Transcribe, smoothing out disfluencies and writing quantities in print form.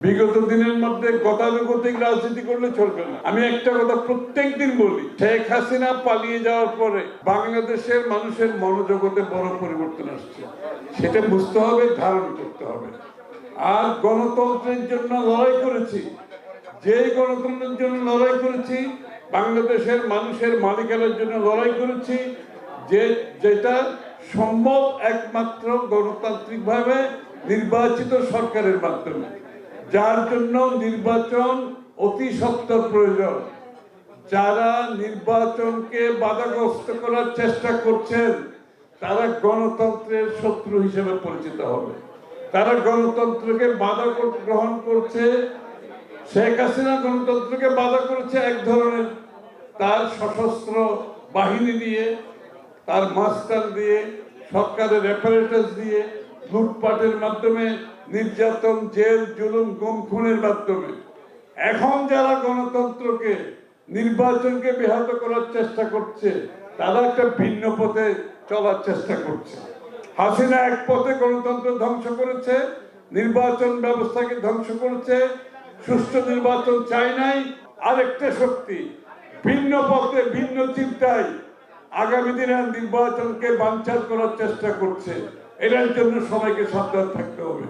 বিগত দিনের মধ্যে গতানুগতিক রাজনীতি করলে চলবে না। আমি একটা কথা প্রত্যেকদিন বলি, শেখ হাসিনা পালিয়ে যাওয়ার পরে বাংলাদেশের মানুষের মনোজগতে বড় পরিবর্তন আসছে। সেটা বুঝতে হবে, ধারণ করতে হবে। আর গণতন্ত্রের জন্য লড়াই করেছি, যে গণতন্ত্রের জন্য লড়াই করেছি, বাংলাদেশের মানুষের মালিকানার জন্য লড়াই করেছি, যেটা সম্ভব একমাত্র গণতান্ত্রিকভাবে নির্বাচিত সরকারের মাধ্যমে, যার জন্য নির্বাচন অতি সত্বর প্রয়োজন। যারা নির্বাচনকে বাধাগ্রস্ত করার চেষ্টা করছেন তারা গণতন্ত্রের শত্রু হিসেবে পরিচিত হবে। তারা গণতন্ত্রকে বাধা গ্রহণ করছে। শেখ হাসিনা গণতন্ত্রকে বাধা করেছে এক ধরনের, তার সশস্ত্র বাহিনী দিয়ে, তার মাস্টার দিয়ে, সরকারের অ্যাপারেটাস দিয়ে, লুটপাটের মাধ্যমে, নির্যাতন, জেল, জুলুম, গুম খুনের মাধ্যমে। এখন যারা গণতন্ত্রকে, নির্বাচনকে ব্যাহত করার চেষ্টা করছে তারা একটা ভিন্ন পথে চলার চেষ্টা করছে। হাসিনা এক পথে গণতন্ত্র ধ্বংস করেছে, নির্বাচন ব্যবস্থাকে ধ্বংস করেছে, সুষ্ঠু নির্বাচন চাই নাই। আরেকটা শক্তি ভিন্ন পথে, ভিন্ন চিন্তায় আগামী দিনের নির্বাচনকে বানচাল করার চেষ্টা করছে। এটার জন্য সবাইকে সাবধান থাকতে হবে।